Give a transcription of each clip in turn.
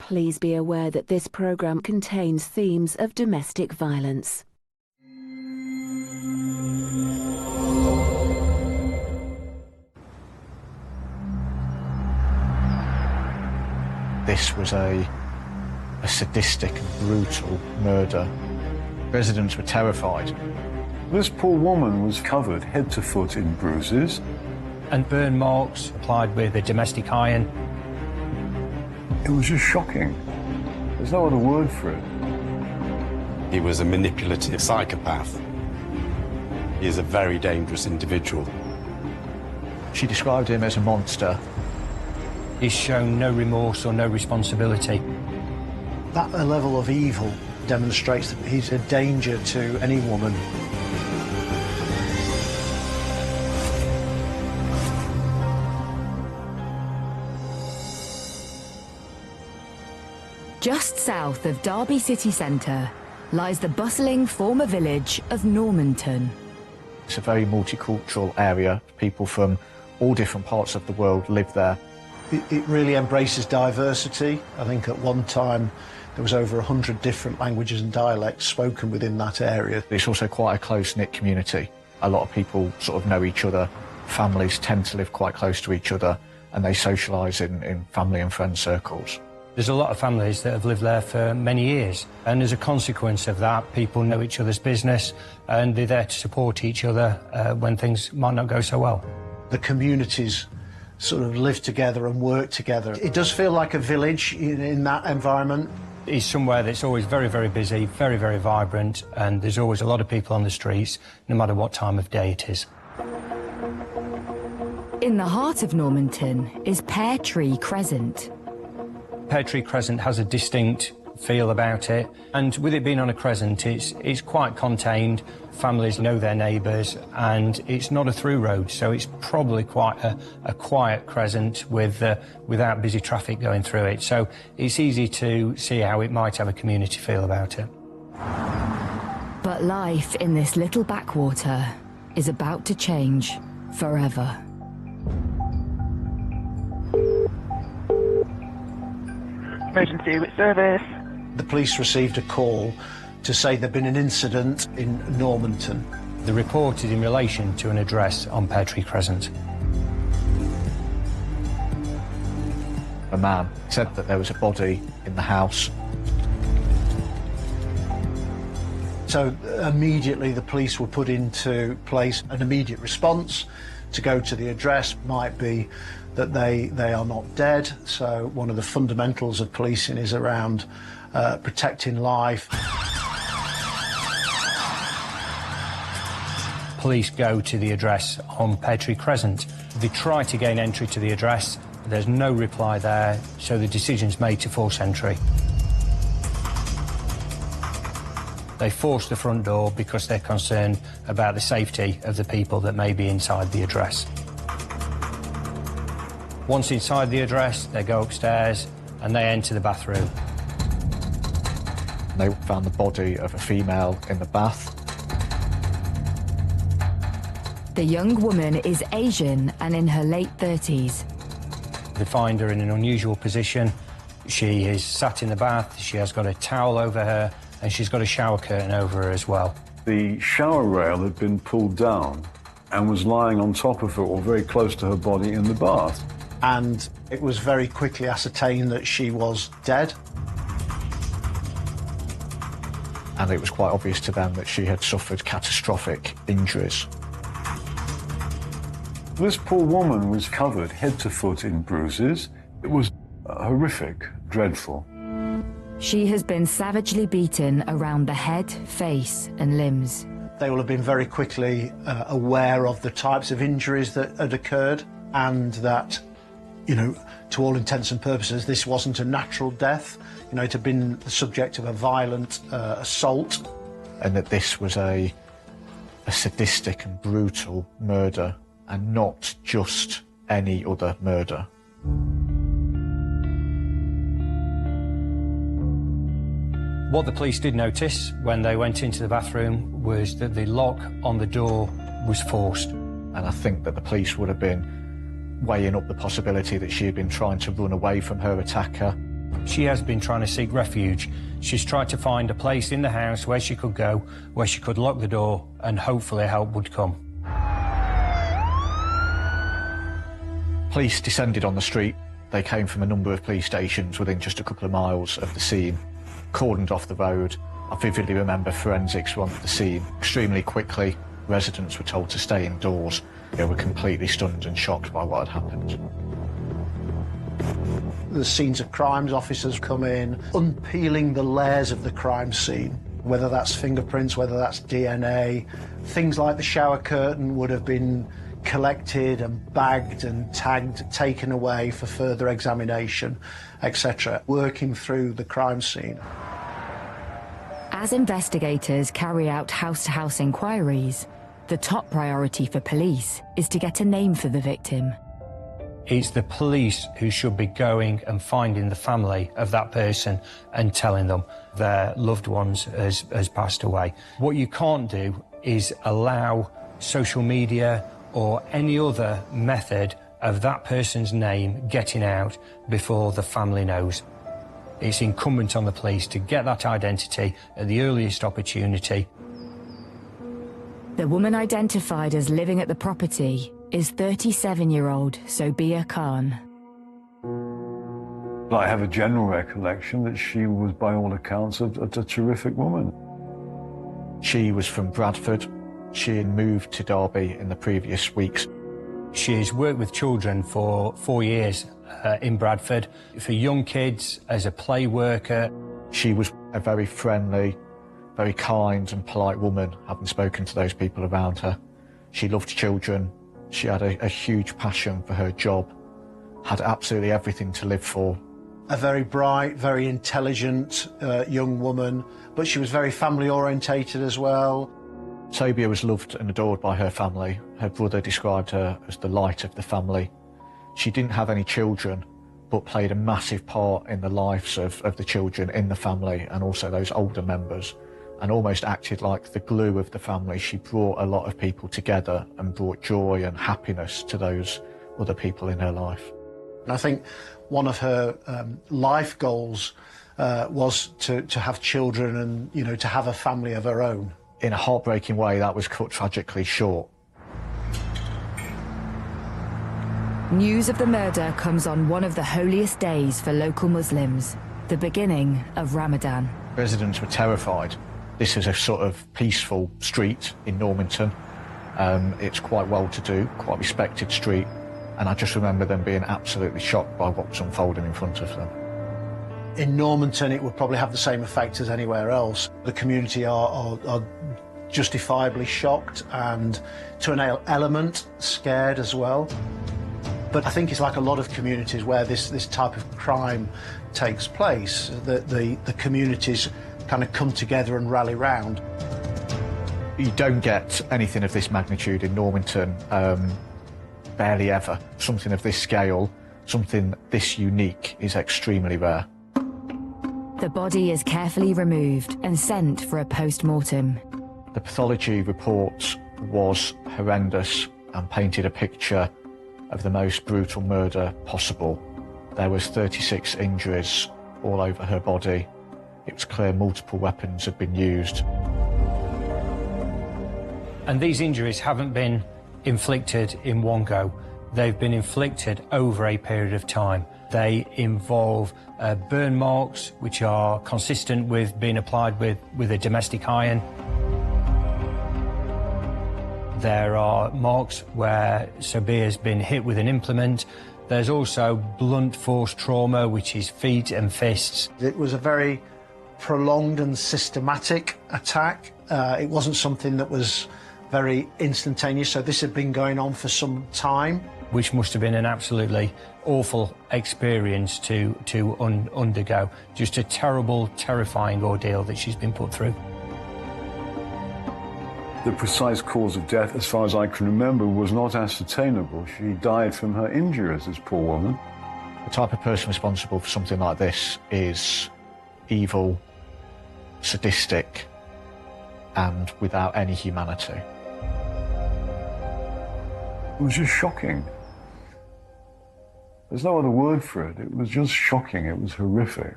Please be aware that this program contains themes of domestic violence. This was a sadistic and brutal murder. Residents were terrified. This poor woman was covered head to foot in bruises. And burn marks applied with a domestic iron. It was just shocking. There's no other word for it. He was a manipulative psychopath. He is a very dangerous individual. She described him as a monster. He's shown no remorse or no responsibility. That level of evil demonstrates that he's a danger to any woman. Just south of Derby city centre lies the bustling former village of Normanton. It's a very multicultural area. People from all different parts of the world live there. It really embraces diversity. I think at one time there was over 100 different languages and dialects spoken within that area. It's also quite a close-knit community. A lot of people sort of know each other. Families tend to live quite close to each other and they socialise in family and friend circles. There's a lot of families that have lived there for many years, and as a consequence of that, people know each other's business and they're there to support each other when things might not go so well. The communities sort of live together and work together. It does feel like a village in that environment. It's somewhere that's always very, very busy, very, very vibrant, and there's always a lot of people on the streets, no matter what time of day it is. In the heart of Normanton is Pear Tree Crescent. Pear Tree Crescent has a distinct feel about it, and with it being on a crescent, it's quite contained. Families know their neighbours, and it's not a through road, so it's probably quite a quiet crescent without busy traffic going through it. So it's easy to see how it might have a community feel about it. But life in this little backwater is about to change forever. Emergency service. The police received a call to say there'd been an incident in Normanton. The report is in relation to an address on Pear Tree Crescent. A man said that there was a body in the house. So immediately the police were put into place. An immediate response to go to the address might be that they are not dead. So one of the fundamentals of policing is around protecting life. Police go to the address on Pear Tree Crescent. They try to gain entry to the address. There's no reply there, so the decision's made to force entry. They force the front door because they're concerned about the safety of the people that may be inside the address. Once inside the address, they go upstairs and they enter the bathroom. They found the body of a female in the bath. The young woman is Asian and in her late 30s. They find her in an unusual position. She is sat in the bath, she has got a towel over her, and she's got a shower curtain over her as well. The shower rail had been pulled down and was lying on top of her or very close to her body in the bath. And it was very quickly ascertained that she was dead. And it was quite obvious to them that she had suffered catastrophic injuries. This poor woman was covered head to foot in bruises. It was horrific, dreadful. She has been savagely beaten around the head, face and limbs. They will have been very quickly aware of the types of injuries that had occurred and that, you know, to all intents and purposes, this wasn't a natural death. You know, it had been the subject of a violent assault. And that this was a sadistic and brutal murder and not just any other murder. What the police did notice when they went into the bathroom was that the lock on the door was forced. And I think that the police would have been weighing up the possibility that she had been trying to run away from her attacker. She has been trying to seek refuge. She's tried to find a place in the house where she could go, where she could lock the door, and hopefully help would come. Police descended on the street. They came from a number of police stations within just a couple of miles of the scene, cordoned off the road. I vividly remember forensics were on the scene extremely quickly. Residents were told to stay indoors. They were completely stunned and shocked by what had happened. The scenes of crimes officers come in, unpeeling the layers of the crime scene, whether that's fingerprints, whether that's DNA. Things like the shower curtain would have been collected and bagged and tagged, taken away for further examination, etc., working through the crime scene. As investigators carry out house-to-house inquiries, the top priority for police is to get a name for the victim. It's the police who should be going and finding the family of that person and telling them their loved ones has passed away. What you can't do is allow social media or any other method of that person's name getting out before the family knows. It's incumbent on the police to get that identity at the earliest opportunity. The woman identified as living at the property is 37-year-old Sobhia Khan. I have a general recollection that she was, by all accounts, a terrific woman. She was from Bradford. She had moved to Derby in the previous weeks. She's worked with children for 4 years in Bradford, for young kids, as a play worker. She was a very friendly, very kind and polite woman, having spoken to those people around her. She loved children. She had a huge passion for her job, had absolutely everything to live for. A very bright, very intelligent young woman, but she was very family orientated as well. Sobhia was loved and adored by her family. Her brother described her as the light of the family. She didn't have any children, but played a massive part in the lives of the children in the family and also those older members, and almost acted like the glue of the family. She brought a lot of people together and brought joy and happiness to those other people in her life. And I think one of her life goals was to have children and, you know, to have a family of her own. In a heartbreaking way, that was cut tragically short. News of the murder comes on one of the holiest days for local Muslims, the beginning of Ramadan. Residents were terrified. This is a sort of peaceful street in Normanton. It's quite well-to-do, quite respected street, and I just remember them being absolutely shocked by what was unfolding in front of them. In Normanton, it would probably have the same effect as anywhere else. The community are justifiably shocked and, to an element, scared as well. But I think it's like a lot of communities where this type of crime takes place, that the communities kind of come together and rally round. You don't get anything of this magnitude in Normanton, barely ever. Something of this scale, something this unique is extremely rare. The body is carefully removed and sent for a post-mortem. The pathology report was horrendous and painted a picture of the most brutal murder possible. There was 36 injuries all over her body. It was clear multiple weapons had been used. And these injuries haven't been inflicted in one go. They've been inflicted over a period of time. They involve burn marks, which are consistent with being applied with a domestic iron. There are marks where Sobhia's been hit with an implement. There's also blunt force trauma, which is feet and fists. It was a very prolonged and systematic attack. It wasn't something that was very instantaneous, so this had been going on for some time. Which must have been an absolutely awful experience to undergo. Just a terrible, terrifying ordeal that she's been put through. The precise cause of death, as far as I can remember, was not ascertainable. She died from her injuries, this poor woman. The type of person responsible for something like this is evil, sadistic, and without any humanity. It was just shocking. There's no other word for it. It was just shocking. It was horrific.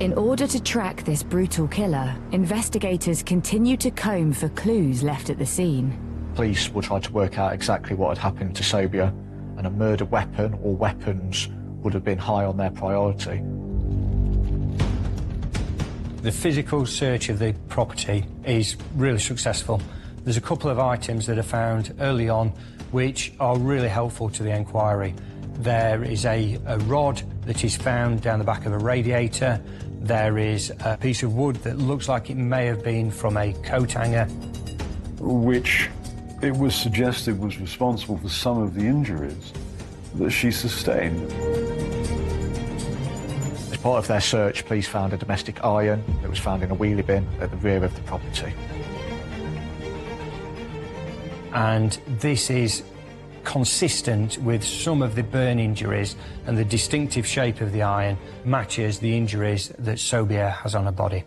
In order to track this brutal killer, investigators continue to comb for clues left at the scene. Police will try to work out exactly what had happened to Sobhia, and a murder weapon or weapons would have been high on their priority. The physical search of the property is really successful. There's a couple of items that are found early on which are really helpful to the inquiry. There is a rod that is found down the back of a radiator. There is a piece of wood that looks like it may have been from a coat hanger, which it was suggested was responsible for some of the injuries that she sustained. As part of their search, police found a domestic iron that was found in a wheelie bin at the rear of the property. And this is consistent with some of the burn injuries, and the distinctive shape of the iron matches the injuries that Sobhia has on her body.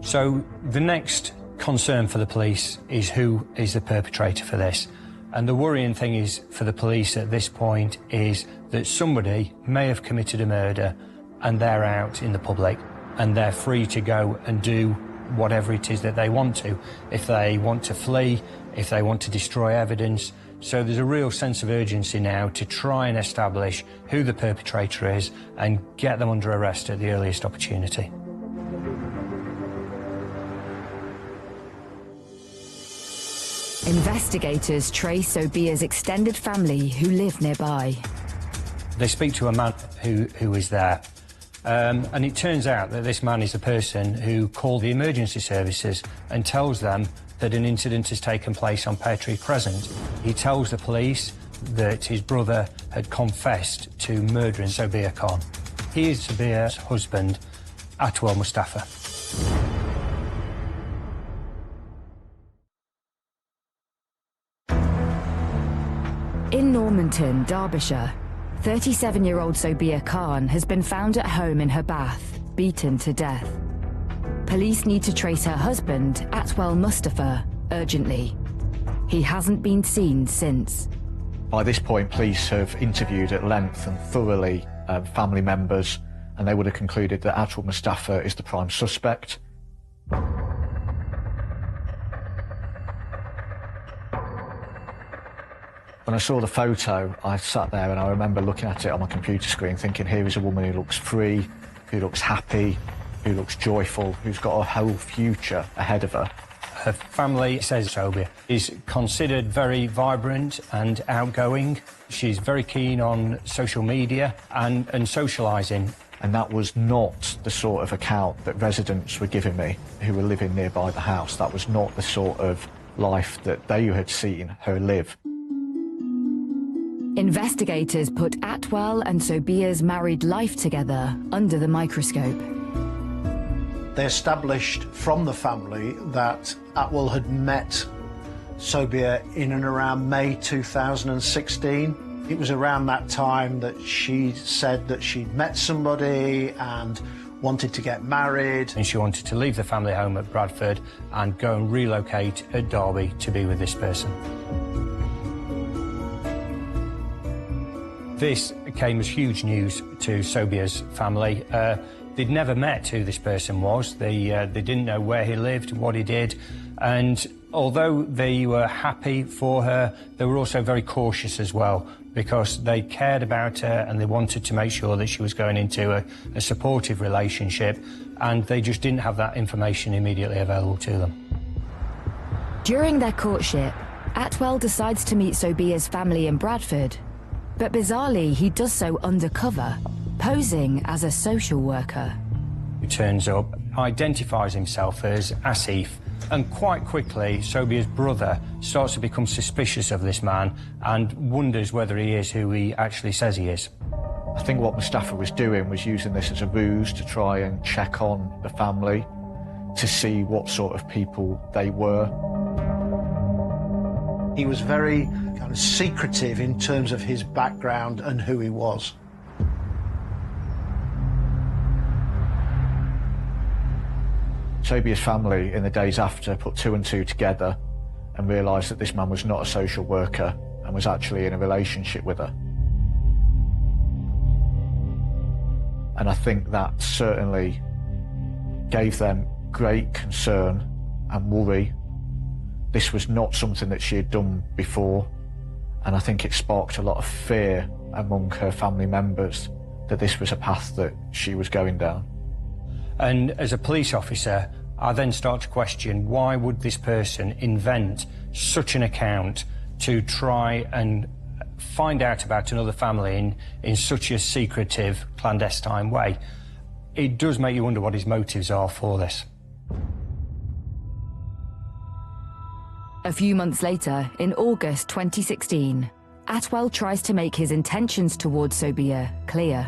So the next concern for the police is who is the perpetrator for this. And the worrying thing is for the police at this point is that somebody may have committed a murder and they're out in the public and they're free to go and do whatever it is that they want to. If they want to flee, if they want to destroy evidence. So there's a real sense of urgency now to try and establish who the perpetrator is and get them under arrest at the earliest opportunity. Investigators trace Sobhia's extended family who live nearby. They speak to a man who is there. And it turns out that this man is the person who called the emergency services and tells them that an incident has taken place on Pear Tree Crescent. He tells the police that his brother had confessed to murdering Sobhia Khan. He is Sobhia's husband, Atwal Mustafa. In Normanton, Derbyshire, 37-year-old Sobhia Khan has been found at home in her bath, beaten to death. Police need to trace her husband, Atwal Mustafa, urgently. He hasn't been seen since. By this point, police have interviewed at length and thoroughly family members, and they would have concluded that Atwal Mustafa is the prime suspect. When I saw the photo, I sat there and I remember looking at it on my computer screen thinking, here is a woman who looks free, who looks happy, who looks joyful, who's got a whole future ahead of her. Her family says Sobhia is considered very vibrant and outgoing. She's very keen on social media and socialising. And that was not the sort of account that residents were giving me who were living nearby the house. That was not the sort of life that they had seen her live. Investigators put Atwal and Sobhia's married life together under the microscope. They established from the family that Atwal had met Sobhia in and around May 2016. It was around that time that she said that she'd met somebody and wanted to get married. And she wanted to leave the family home at Bradford and go and relocate at Derby to be with this person. This came as huge news to Sobhia's family. They'd never met who this person was. They didn't know where he lived, what he did. And although they were happy for her, they were also very cautious as well, because they cared about her and they wanted to make sure that she was going into a supportive relationship, and they just didn't have that information immediately available to them. During their courtship, Atwal decides to meet Sobhia's family in Bradford. But bizarrely, he does so undercover, posing as a social worker. He turns up, identifies himself as Asif, and quite quickly, Sobhia's brother starts to become suspicious of this man and wonders whether he is who he actually says he is. I think what Mustafa was doing was using this as a ruse to try and check on the family, to see what sort of people they were. He was very kind of secretive in terms of his background and who he was. Sobhia's family in the days after put two and two together and realised that this man was not a social worker and was actually in a relationship with her. And I think that certainly gave them great concern and worry. This was not something that she had done before, and I think it sparked a lot of fear among her family members that this was a path that she was going down. And as a police officer, I then start to question, why would this person invent such an account to try and find out about another family in such a secretive, clandestine way? It does make you wonder what his motives are for this. A few months later, in August 2016, Atwell tries to make his intentions towards Sobhia clear.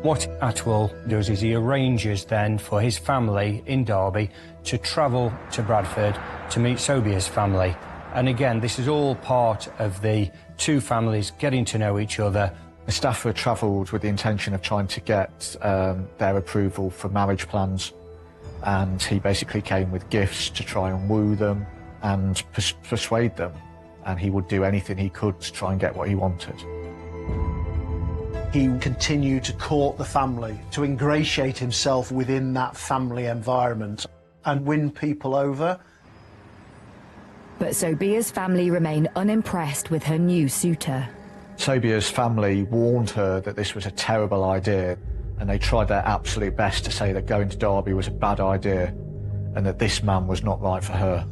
What Atwell does is he arranges then for his family in Derby to travel to Bradford to meet Sobhia's family. And again, this is all part of the two families getting to know each other. Mustafa travelled with the intention of trying to get their approval for marriage plans, and he basically came with gifts to try and woo them and persuade them, and he would do anything he could to try and get what he wanted. He continued to court the family, to ingratiate himself within that family environment and win people over. But Sobhia's family remain unimpressed with her new suitor. Sobhia's family warned her that this was a terrible idea, and they tried their absolute best to say that going to Derby was a bad idea and that this man was not right for her.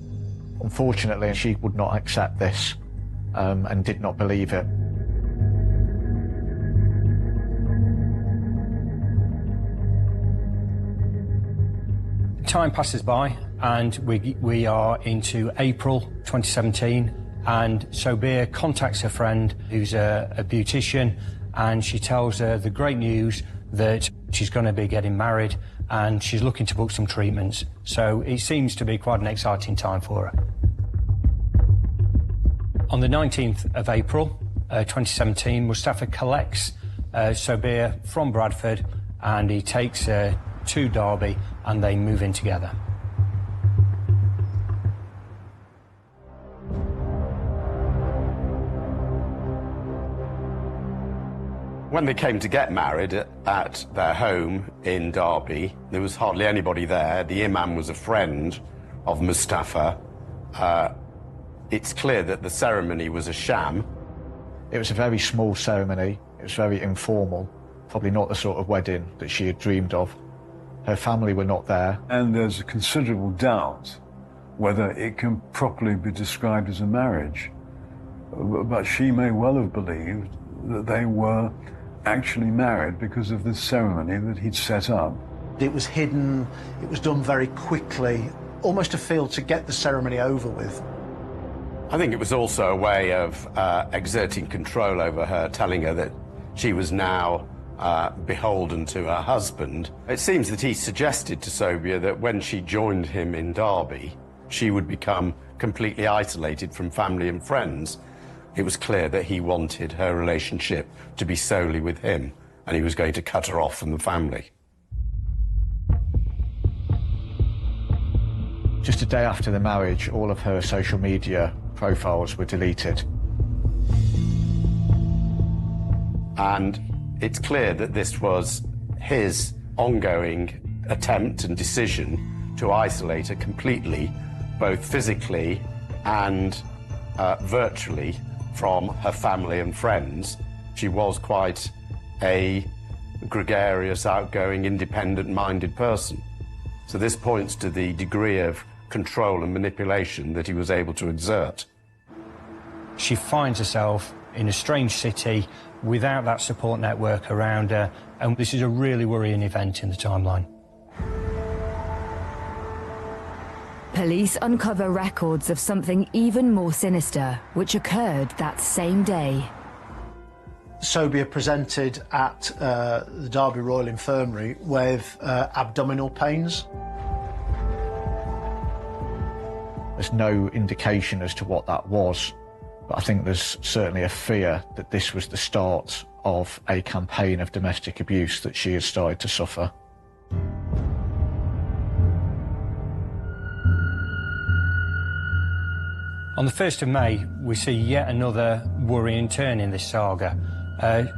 Unfortunately, she would not accept this and did not believe it. Time passes by and we are into April 2017, and Sobhia contacts her friend who's a beautician, and she tells her the great news that she's going to be getting married and she's looking to book some treatments. So it seems to be quite an exciting time for her. On the 19th of April 2017, Mustafa collects Sobhia from Bradford and he takes her to Derby and they move in together. When they came to get married at their home in Derby, there was hardly anybody there. The imam was a friend of Mustafa. It's clear that the ceremony was a sham. It was a very small ceremony. It was very informal, probably not the sort of wedding that she had dreamed of. Her family were not there. And there's a considerable doubt whether it can properly be described as a marriage. But she may well have believed that they were actually married because of this ceremony that he'd set up. It was hidden, it was done very quickly, almost a feel to get the ceremony over with. I think it was also a way of exerting control over her, telling her that she was now beholden to her husband. It seems that he suggested to Sobhia that when she joined him in Derby, she would become completely isolated from family and friends. It was clear that he wanted her relationship to be solely with him, and he was going to cut her off from the family. Just a day after the marriage, all of her social media profiles were deleted. And it's clear that this was his ongoing attempt and decision to isolate her completely, both physically and virtually, from her family and friends. She was quite a gregarious, outgoing, independent-minded person. So this points to the degree of control and manipulation that he was able to exert. She finds herself in a strange city without that support network around her, and this is a really worrying event in the timeline. Police uncover records of something even more sinister, which occurred that same day. Sobhia presented at the Derby Royal Infirmary with abdominal pains. There's no indication as to what that was, but I think there's certainly a fear that this was the start of a campaign of domestic abuse that she had started to suffer. On the 1st of May, we see yet another worrying turn in this saga.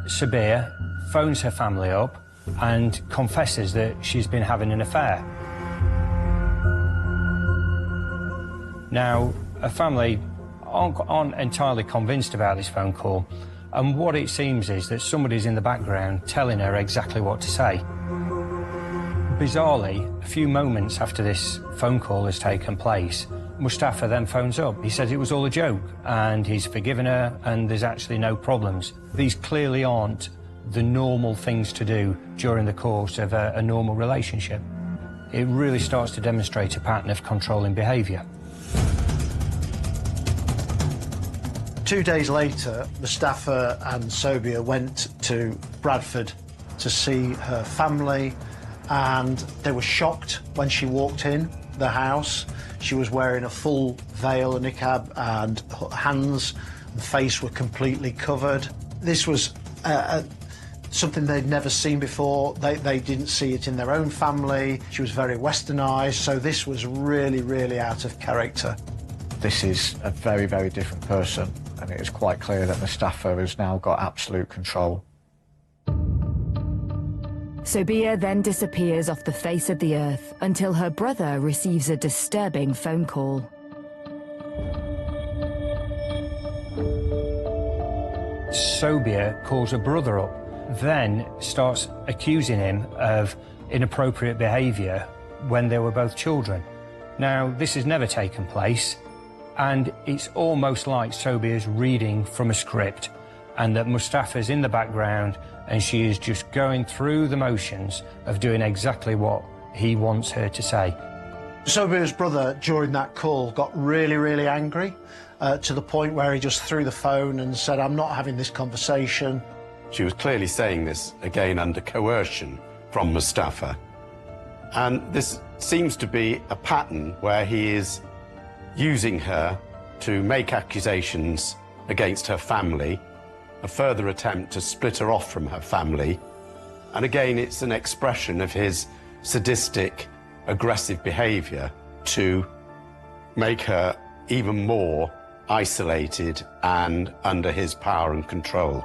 Sobhia phones her family up and confesses that she's been having an affair. Now, her family aren't entirely convinced about this phone call, and what it seems is that somebody's in the background telling her exactly what to say. Bizarrely, a few moments after this phone call has taken place, Mustafa then phones up. He says it was all a joke and he's forgiven her and there's actually no problems. These clearly aren't the normal things to do during the course of a normal relationship. It really starts to demonstrate a pattern of controlling behaviour. 2 days later, Mustafa and Sobhia went to Bradford to see her family, and they were shocked when she walked in the house. She was wearing a full veil, a niqab, and her hands and face were completely covered. This was something they'd never seen before. They didn't see it in their own family. She was very westernised, so this was really, really out of character. This is a very, very different person, and it is quite clear that Mustafa has now got absolute control. Sobhia then disappears off the face of the earth until her brother receives a disturbing phone call. Sobhia calls her brother up, then starts accusing him of inappropriate behaviour when they were both children. Now, this has never taken place, and it's almost like Sobhia's reading from a script, and that Mustafa's in the background and she is just going through the motions of doing exactly what he wants her to say. Sobhia's brother, during that call, got really, really angry to the point where he just threw the phone and said, "I'm not having this conversation." She was clearly saying this, again, under coercion from Mustafa. And this seems to be a pattern where he is using her to make accusations against her family, a further attempt to split her off from her family. And again, it's an expression of his sadistic, aggressive behaviour to make her even more isolated and under his power and control.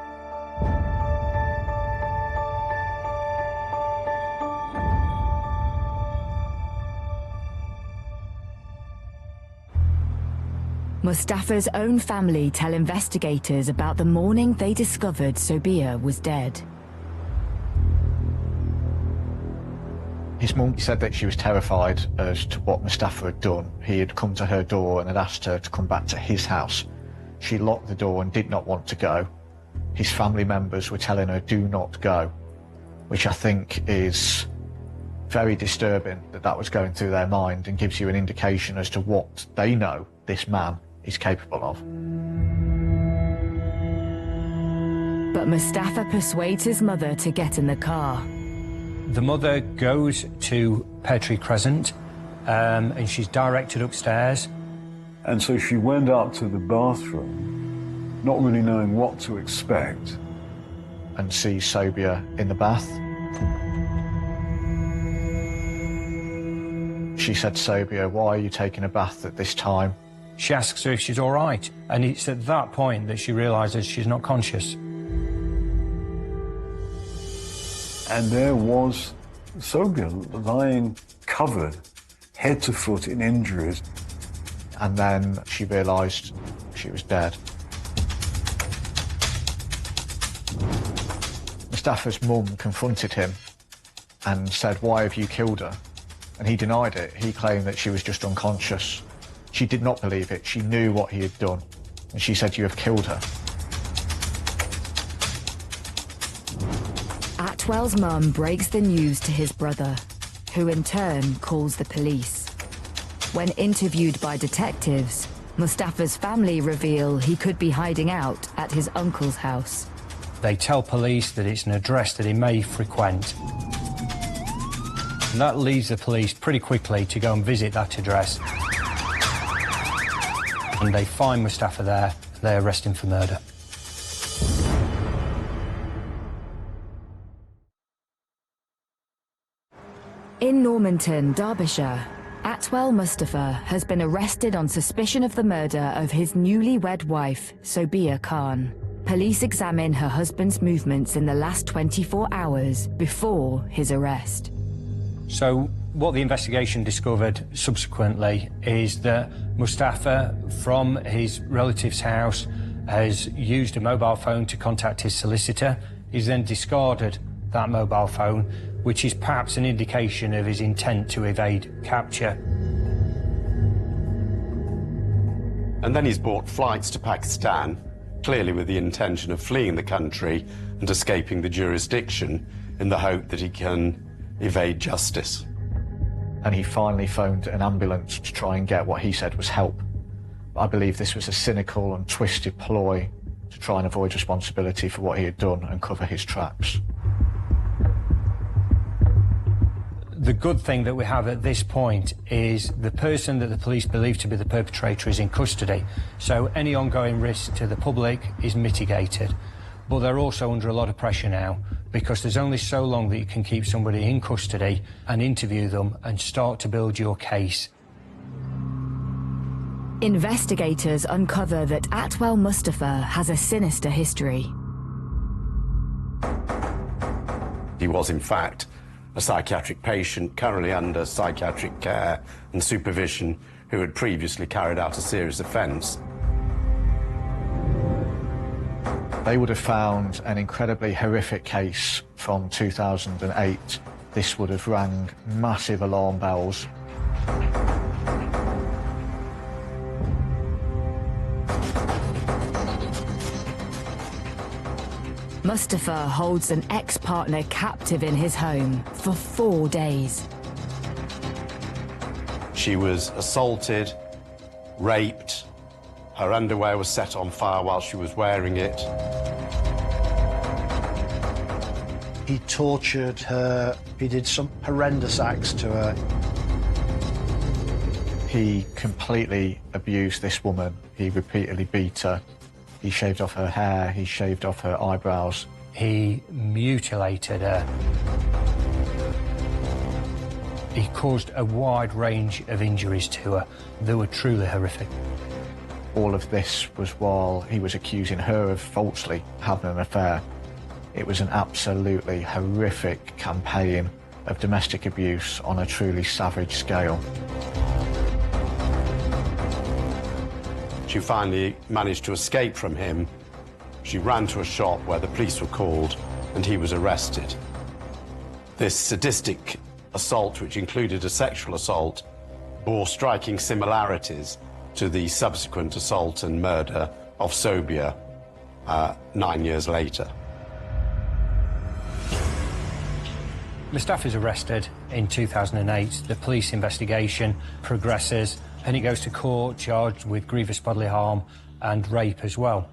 Mustafa's own family tell investigators about the morning they discovered Sobhia was dead. His mum said that she was terrified as to what Mustafa had done. He had come to her door and had asked her to come back to his house. She locked the door and did not want to go. His family members were telling her, "Do not go," which I think is very disturbing that that was going through their mind, and gives you an indication as to what they know this man is capable of. But Mustafa persuades his mother to get in the car. The mother goes to Petrie Crescent and she's directed upstairs. And so she went up to the bathroom, not really knowing what to expect. And sees Sobhia in the bath. She said to Sobhia, "Why are you taking a bath at this time?" She asks her if she's all right, and it's at that point that she realises she's not conscious. And there was Sobhia lying covered head to foot in injuries. And then she realised she was dead. Mustafa's mum confronted him and said, "Why have you killed her?" And he denied it. He claimed that she was just unconscious. She did not believe it. She knew what he had done. And she said, "You have killed her." Atwell's mum breaks the news to his brother, who in turn calls the police. When interviewed by detectives, Mustafa's family reveal he could be hiding out at his uncle's house. They tell police that it's an address that he may frequent. And that leads the police pretty quickly to go and visit that address. And they find Mustafa there, and they arrest him for murder. In Normanton, Derbyshire, Atwell Mustafa has been arrested on suspicion of the murder of his newlywed wife, Sobhia Khan. Police examine her husband's movements in the last 24 hours before his arrest. So what the investigation discovered subsequently is that Mustafa, from his relative's house, has used a mobile phone to contact his solicitor. He's then discarded that mobile phone, which is perhaps an indication of his intent to evade capture. And then he's bought flights to Pakistan, clearly with the intention of fleeing the country and escaping the jurisdiction in the hope that he can evade justice. And he finally phoned an ambulance to try and get what he said was help. I believe this was a cynical and twisted ploy to try and avoid responsibility for what he had done and cover his tracks. The good thing that we have at this point is the person that the police believe to be the perpetrator is in custody, so any ongoing risk to the public is mitigated. But they're also under a lot of pressure now, because there's only so long that you can keep somebody in custody and interview them and start to build your case. Investigators uncover that Atwell Mustafa has a sinister history. He was, in fact, a psychiatric patient currently under psychiatric care and supervision who had previously carried out a serious offence. They would have found an incredibly horrific case from 2008. This would have rang massive alarm bells. Mustafa holds an ex-partner captive in his home for 4 days. She was assaulted, raped, her underwear was set on fire while she was wearing it. He tortured her. He did some horrendous acts to her. He completely abused this woman. He repeatedly beat her. He shaved off her hair, he shaved off her eyebrows. He mutilated her. He caused a wide range of injuries to her that were truly horrific. All of this was while he was accusing her of falsely having an affair. It was an absolutely horrific campaign of domestic abuse on a truly savage scale. She finally managed to escape from him. She ran to a shop where the police were called and he was arrested. This sadistic assault, which included a sexual assault, bore striking similarities to the subsequent assault and murder of Sobhia 9 years later. Mustafa is arrested in 2008. The police investigation progresses and he goes to court charged with grievous bodily harm and rape as well.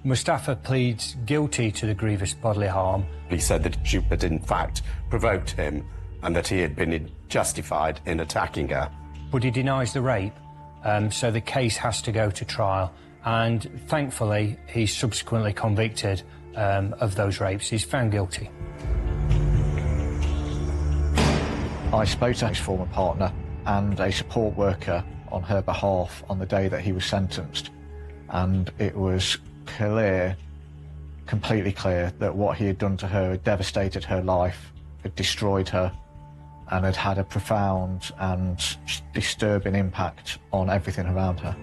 Mustafa pleads guilty to the grievous bodily harm. He said that she had in fact provoked him and that he had been justified in attacking her. But he denies the rape, so the case has to go to trial. And thankfully, he's subsequently convicted of those rapes. He's found guilty. I spoke to his former partner and a support worker on her behalf on the day that he was sentenced, and it was clear, completely clear, that what he had done to her had devastated her life, had destroyed her, and had had a profound and disturbing impact on everything around her.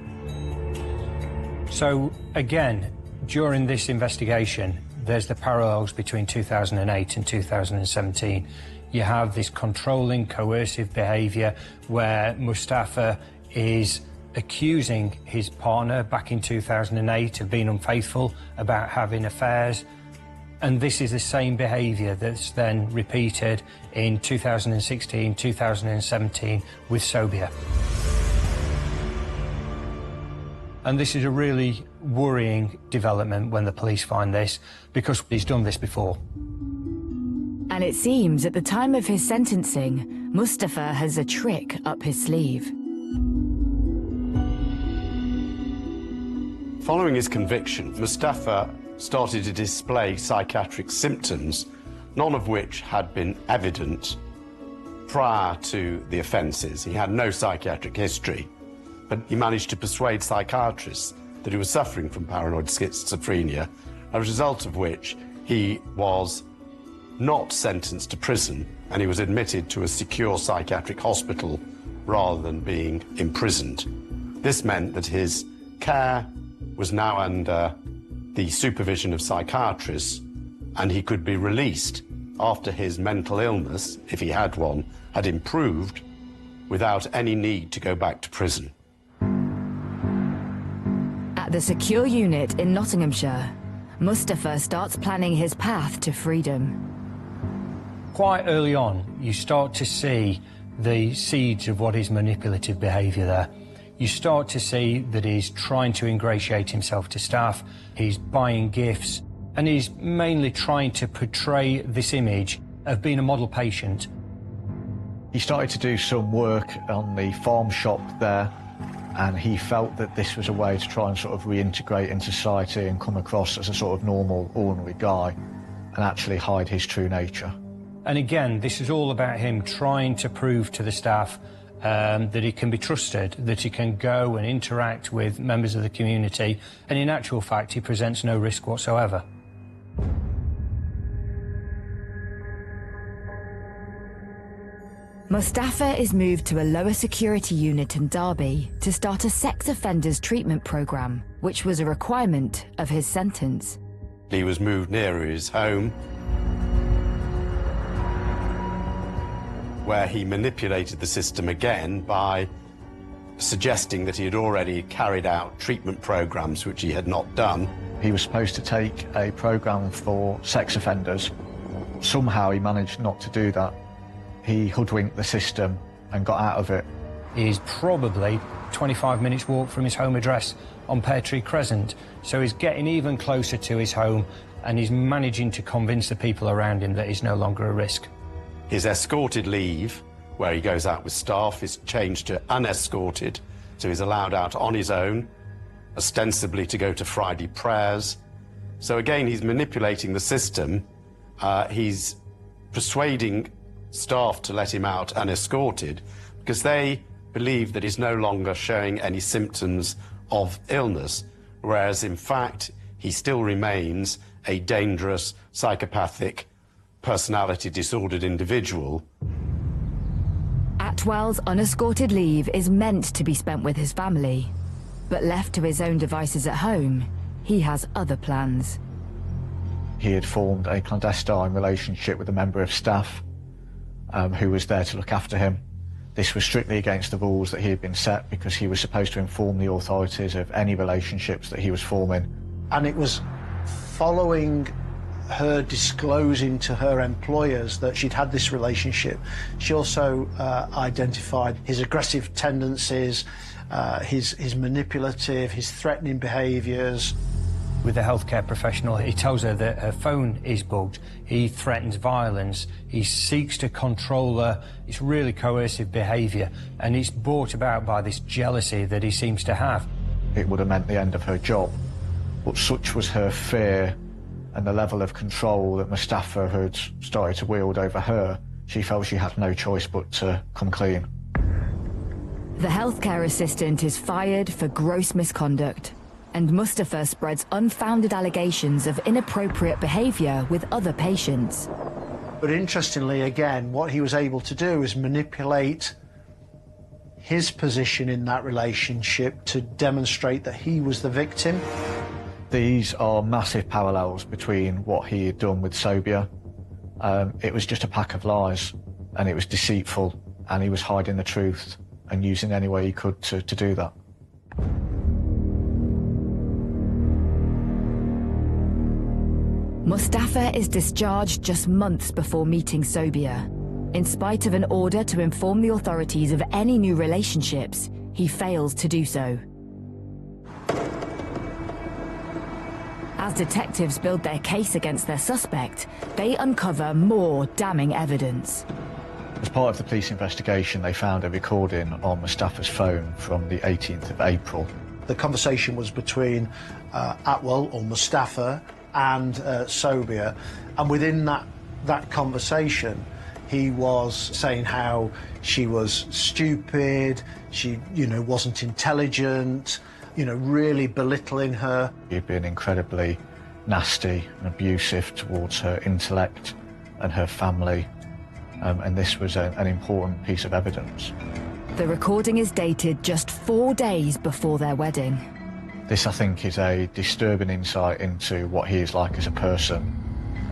So again, during this investigation, there's the parallels between 2008 and 2017. You have this controlling, coercive behaviour where Mustafa is accusing his partner back in 2008 of being unfaithful, about having affairs. And this is the same behaviour that's then repeated in 2016, 2017 with Sobhia. And this is a really worrying development when the police find this, because he's done this before. And it seems at the time of his sentencing, Mustafa has a trick up his sleeve. Following his conviction, Mustafa started to display psychiatric symptoms, none of which had been evident prior to the offences. He had no psychiatric history, but he managed to persuade psychiatrists that he was suffering from paranoid schizophrenia, as a result of which he was not sentenced to prison and he was admitted to a secure psychiatric hospital rather than being imprisoned. This meant that his care was now under the supervision of psychiatrists and he could be released after his mental illness, if he had one, had improved without any need to go back to prison. At the secure unit in Nottinghamshire, Mustafa starts planning his path to freedom. Quite early on, you start to see the seeds of what is manipulative behaviour there. You start to see that he's trying to ingratiate himself to staff, he's buying gifts, and he's mainly trying to portray this image of being a model patient. He started to do some work on the farm shop there, and he felt that this was a way to try and sort of reintegrate in society and come across as a sort of normal, ordinary guy and actually hide his true nature. And again, this is all about him trying to prove to the staff that he can be trusted, that he can go and interact with members of the community, and in actual fact, he presents no risk whatsoever. Mustafa is moved to a lower security unit in Derby to start a sex offenders treatment programme, which was a requirement of his sentence. He was moved nearer his home, where he manipulated the system again by suggesting that he had already carried out treatment programs which he had not done. He was supposed to take a program for sex offenders. Somehow he managed not to do that. He hoodwinked the system and got out of it. He's probably 25 minutes walk from his home address on Pear Tree Crescent, so he's getting even closer to his home and he's managing to convince the people around him that he's no longer a risk. His escorted leave, where he goes out with staff, is changed to unescorted, so he's allowed out on his own, ostensibly to go to Friday prayers. So again, he's manipulating the system. He's persuading staff to let him out unescorted because they believe that he's no longer showing any symptoms of illness, whereas in fact, he still remains a dangerous, psychopathic, personality disordered individual. Atwell's unescorted leave is meant to be spent with his family, but left to his own devices at home, he has other plans. He had formed a clandestine relationship with a member of staff who was there to look after him. This was strictly against the rules that he had been set because he was supposed to inform the authorities of any relationships that he was forming. And it was following her disclosing to her employers that she'd had this relationship. She also identified his aggressive tendencies, his manipulative, his threatening behaviours. With the healthcare professional, he tells her that her phone is bugged, he threatens violence, he seeks to control her, it's really coercive behaviour, and it's brought about by this jealousy that he seems to have. It would have meant the end of her job, but such was her fear and the level of control that Mustafa had started to wield over her, she felt she had no choice but to come clean. The healthcare assistant is fired for gross misconduct, and Mustafa spreads unfounded allegations of inappropriate behaviour with other patients. But interestingly, again, what he was able to do is manipulate his position in that relationship to demonstrate that he was the victim. These are massive parallels between what he had done with Sobhia. It was just a pack of lies, and it was deceitful, and he was hiding the truth and using any way he could to do that. Mustafa is discharged just months before meeting Sobhia. In spite of an order to inform the authorities of any new relationships, he fails to do so. As detectives build their case against their suspect, they uncover more damning evidence. As part of the police investigation, they found a recording on Mustafa's phone from the 18th of April. The conversation was between Atwell, or Mustafa, and Sobhia, and within that conversation, He was saying how she was stupid, she, wasn't intelligent, really belittling her. He'd been incredibly nasty and abusive towards her intellect and her family, and this was an important piece of evidence. The recording is dated just 4 days before their wedding. This, I think, is a disturbing insight into what he is like as a person,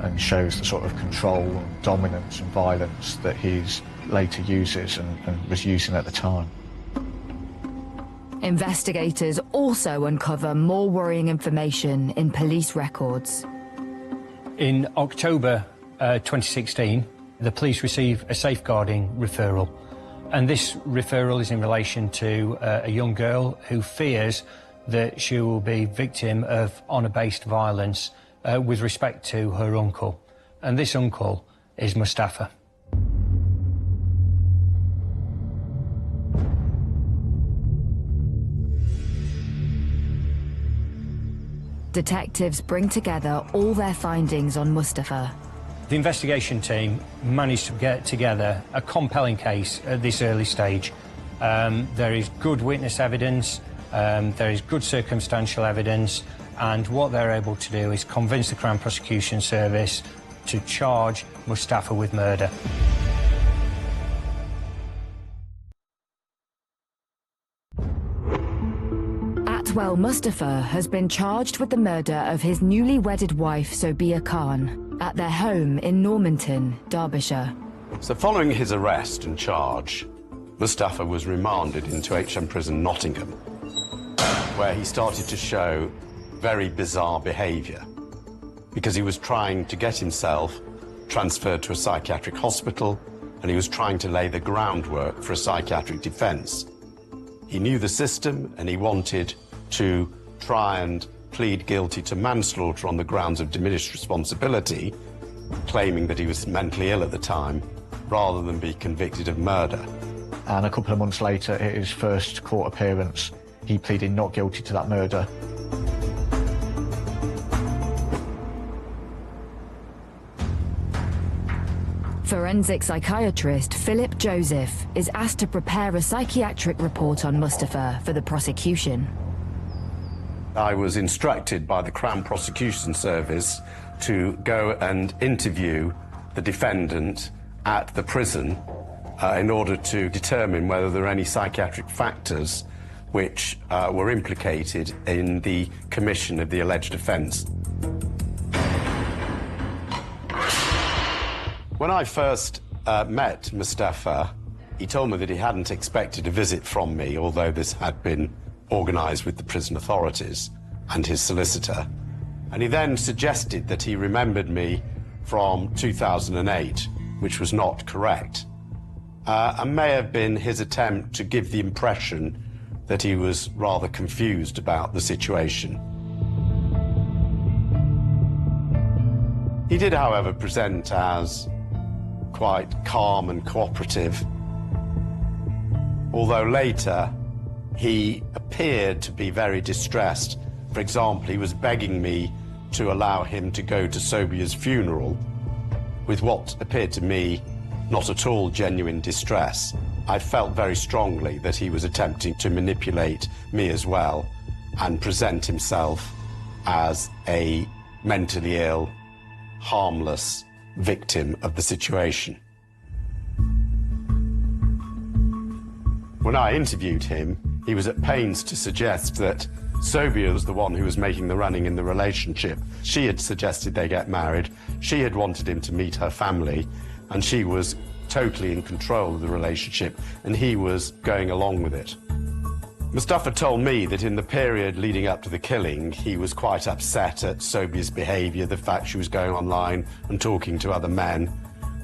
and shows the sort of control and dominance and violence that he's later uses and was using at the time. Investigators also uncover more worrying information in police records. In October 2016, the police receive a safeguarding referral, and this referral is in relation to a young girl who fears that she will be victim of honour-based violence with respect to her uncle, and this uncle is Mustafa. Detectives bring together all their findings on Mustafa. The investigation team managed to get together a compelling case at this early stage. There is good witness evidence, there is good circumstantial evidence, and what they're able to do is convince the Crown Prosecution Service to charge Mustafa with murder. Atwell Mustafa has been charged with the murder of his newly wedded wife Sobhia Khan at their home in Normanton, Derbyshire. So following his arrest and charge, Mustafa was remanded into HM Prison Nottingham, where he started to show very bizarre behaviour, because he was trying to get himself transferred to a psychiatric hospital, and he was trying to lay the groundwork for a psychiatric defence. He knew the system, and he wanted to try and plead guilty to manslaughter on the grounds of diminished responsibility, claiming that he was mentally ill at the time, rather than be convicted of murder. And a couple of months later, at his first court appearance, he pleaded not guilty to that murder. Forensic psychiatrist Philip Joseph is asked to prepare a psychiatric report on Mustafa for the prosecution. I was instructed by the Crown Prosecution Service to go and interview the defendant at the prison in order to determine whether there are any psychiatric factors which were implicated in the commission of the alleged offence. When I first met Mustafa, he told me that he hadn't expected a visit from me, although this had been organised with the prison authorities and his solicitor. And he then suggested that he remembered me from 2008, which was not correct, and may have been his attempt to give the impression that he was rather confused about the situation. He did, however, present as quite calm and cooperative, although later he appeared to be very distressed. For example, he was begging me to allow him to go to Sobhia's funeral with what appeared to me not at all genuine distress. I felt very strongly that he was attempting to manipulate me as well and present himself as a mentally ill, harmless victim of the situation. When I interviewed him, he was at pains to suggest that Sobhia was the one who was making the running in the relationship. She had suggested they get married, she had wanted him to meet her family, and she was totally in control of the relationship, and he was going along with it. Mustafa told me that in the period leading up to the killing, he was quite upset at Sobhia's behaviour, the fact she was going online and talking to other men,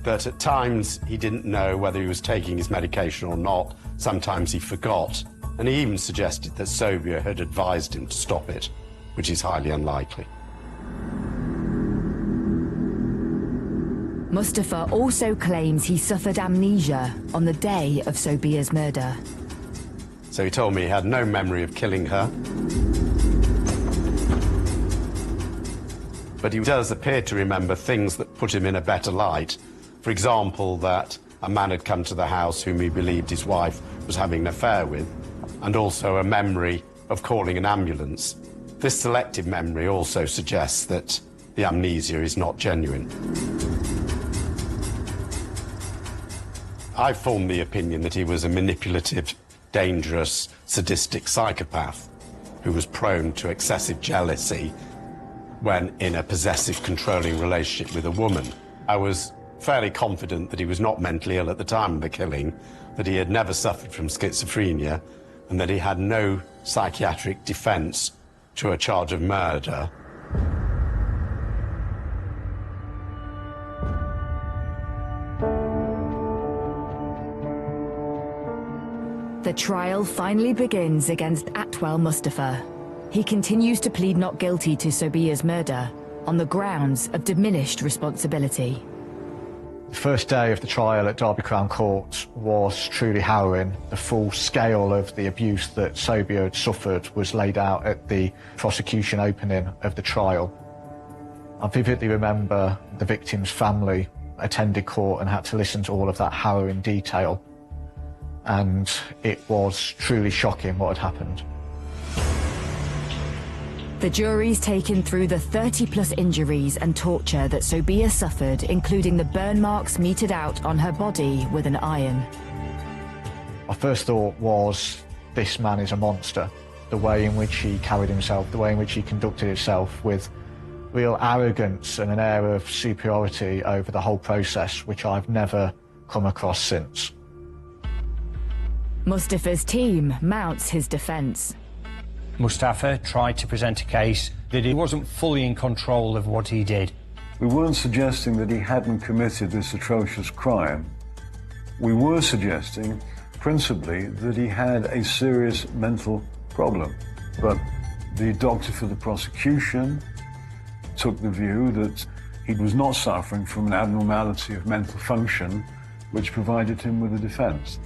that at times he didn't know whether he was taking his medication or not, sometimes he forgot, and he even suggested that Sobhia had advised him to stop it, which is highly unlikely. Mustafa also claims he suffered amnesia on the day of Sobhia's murder. So he told me he had no memory of killing her, but he does appear to remember things that put him in a better light, For example, that a man had come to the house whom he believed his wife was having an affair with, and also a memory of calling an ambulance. This selective memory also suggests that the amnesia is not genuine. I formed the opinion that he was a manipulative, dangerous, sadistic psychopath who was prone to excessive jealousy when in a possessive, controlling relationship with a woman. I was fairly confident that he was not mentally ill at the time of the killing, that he had never suffered from schizophrenia, and that he had no psychiatric defence to a charge of murder. The trial finally begins against Atwell Mustafa. He continues to plead not guilty to Sobhia's murder on the grounds of diminished responsibility. The first day of the trial at Derby Crown Court was truly harrowing. The full scale of the abuse that Sobhia had suffered was laid out at the prosecution opening of the trial. I vividly remember the victim's family attended court and had to listen to all of that harrowing detail. And it was truly shocking what had happened. The jury's taken through the 30-plus injuries and torture that Sobhia suffered, including the burn marks meted out on her body with an iron. My first thought was, this man is a monster. The way in which he carried himself, the way in which he conducted himself with real arrogance and an air of superiority over the whole process, which I've never come across since. Mustafa's team mounts his defence. Mustafa tried to present a case that he wasn't fully in control of what he did. We weren't suggesting that he hadn't committed this atrocious crime. We were suggesting, principally, that he had a serious mental problem. But the doctor for the prosecution took the view that he was not suffering from an abnormality of mental function, which provided him with a defence.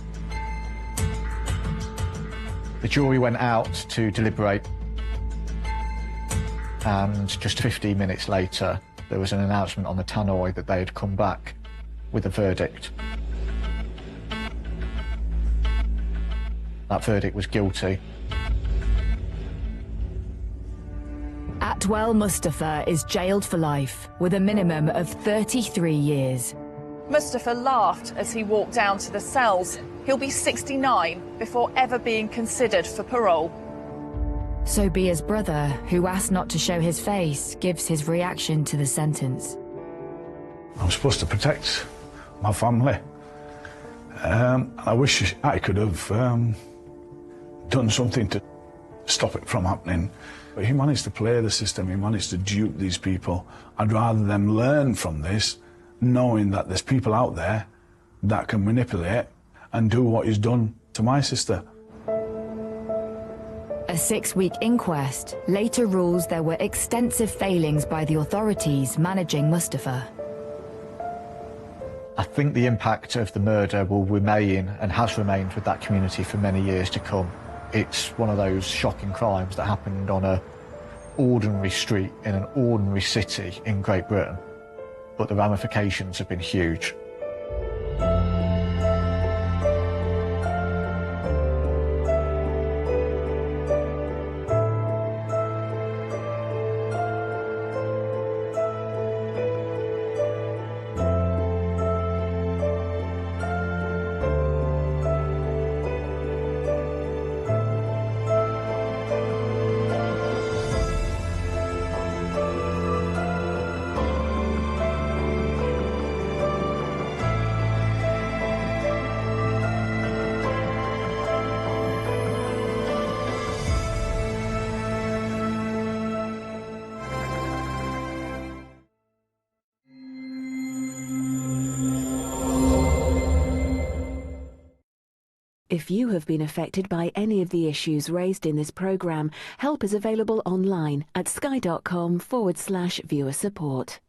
The jury went out to deliberate, and just 15 minutes later there was an announcement on the tannoy that they had come back with a verdict. That verdict was guilty. Atwell Mustafa is jailed for life with a minimum of 33 years. Mustafa laughed as he walked down to the cells. He'll be 69 before ever being considered for parole. Sobhia's brother, who asked not to show his face, gives his reaction to the sentence. I'm supposed to protect my family. I wish I could have done something to stop it from happening. But he managed to play the system, he managed to dupe these people. I'd rather them learn from this, knowing that there's people out there that can manipulate and do what he's done to my sister. A 6-week inquest later rules there were extensive failings by the authorities managing Mustafa. I think the impact of the murder will remain and has remained with that community for many years to come. It's one of those shocking crimes that happened on an ordinary street in an ordinary city in Great Britain, but the ramifications have been huge. If you have been affected by any of the issues raised in this programme, help is available online at sky.com/viewer support.